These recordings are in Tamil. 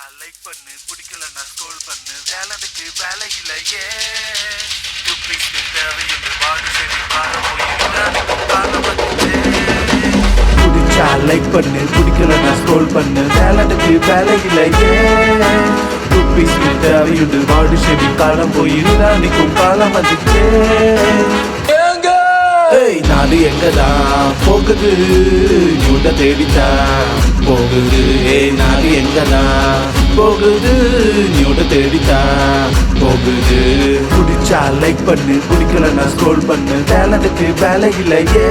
லைக் பண்ணு, பிடிக்கலன்னா ஸ்க்ரோல் பண்ணு. டேலண்ட்டுக்கு வேலை இல்லையே, டுப்பிக்கு தேவையுண்டு. வாடு செடி பாரம் போயிருக்கும் காலம் வந்துச்சே. பிடிச்சா லைக் பண்ணு, பிடிக்கலன்னா ஸ்க்ரோல் பண்ணு. டேலண்ட்டுக்கு வேலை இல்லையே, டுப்பிக்கு தேவையுண்டு. வாடு செடி காலம் போயிருக்கும் காலம் வந்துச்சே. நாடு எங்கதான் போகுது, யூட தேடித்தான் போகுது. நாடு எங்கதான் போகுது, யூட தேடித்தான் போகுது. பிடிச்சா லைக் பண்ணு, பிடிக்கலன்னா ஸ்க்ரோல் பண்ணு. டேலண்ட்டுக்கு வேலை இல்லையே,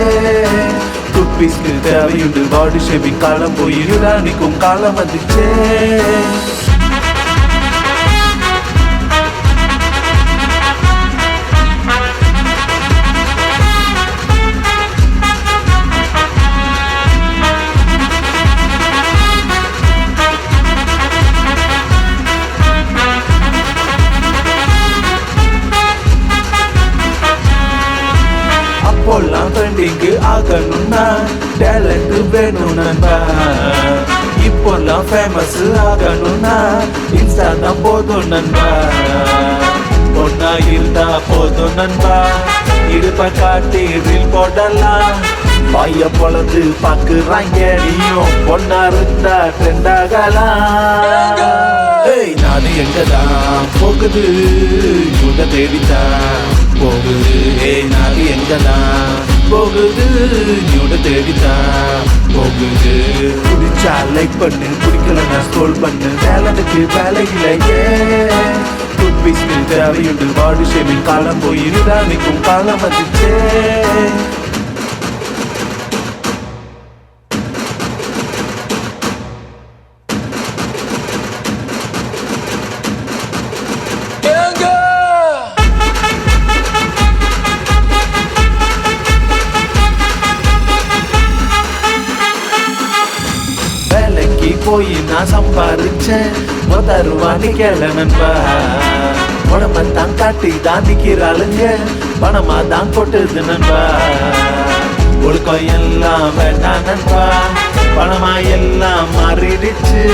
டுப்பிஸ்க்கு தேவையுண்டு. பாடி ஷேப்பிங் காலம் போயிருக்கும் காலம் வந்துச்சே. அப்போல்லாம் ட்ரெண்டிங்கு ஆகணும்னா டேலண்ட் வேணும் நண்பா. இப்போல்லாம் ஃபேமஸ் ஆகணும்னா இன்ஸ்டா தான் போதும் நண்பா. பொண்ணா இருந்தா போதும் நண்பா, இடுப்ப காட்டி ரீல் போடலாம். பைய பொழந்து பாக்குறாங்க, நீயும் பொண்ணா இருந்தா ட்ரெண்ட் ஆகலாம். நாடு எங்கதான் போகுது, யூட தேடித்தான் போகுது. நாடு எங்கதான் போகுது, யூட தேடித்தான் போகுது. பிடிச்சா லைக் பண்ணு, பிடிக்கலன்னா ஸ்க்ரோல் பண்ணு. டேலண்ட்டுக்கு வேலை இல்லையே, டுப்பிஸ்க்கு தேவையுண்டு. பாடி ஷேப்பிங் காலம் போயிருக்கும் காலம் வந்துச்சே. போய் நான் சம்பாரிச்சேன், முதருவானி கேள நண்பா. உடம்ப தான் காட்டி தான் நிக்கிறாளுங்க, பணமா தான் கொட்டுது நண்பா. ஒழுக்கம் எல்லாம் வேண்டாம் நண்பா, பணமா எல்லாம் மாறிடுச்சு.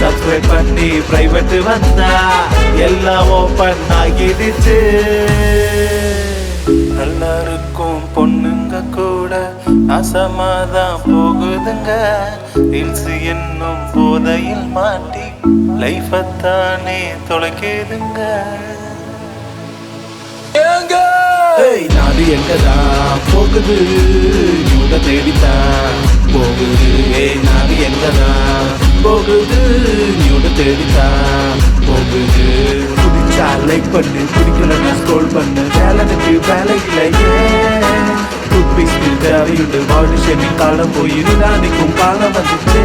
சப்ஸ்கிரைப் பண்ணி பிரைவேட் வந்தா எல்லாம் ஓப்பன் ஆகிடுச்சு. எல்லாருக்கும் பொண்ணுங்க கூட அசமாதான் போகுதுங்க. ரீல்ஸ் என்னும் போதையில் மாட்டி லைஃபத்தானே தொலைக்குதுங்க. நாடு எங்கதான் போகுது, யூட தேடித்தான் போகுது. நாடு எங்கதான் போகுது, யூட தேடித்தான் போகுது. பிடிச்சா லைக் பண்ணு, பிடிக்கலன்னா ஸ்க்ரோல் பண்ணு. டேலண்ட்டுக்கு வேலை இல்லையே, டுப்பிஸ்க்கு தேவையுண்டு. பாடி ஷேப்பிங் காலம் போயிருக்கும் காலம் வந்துச்சே.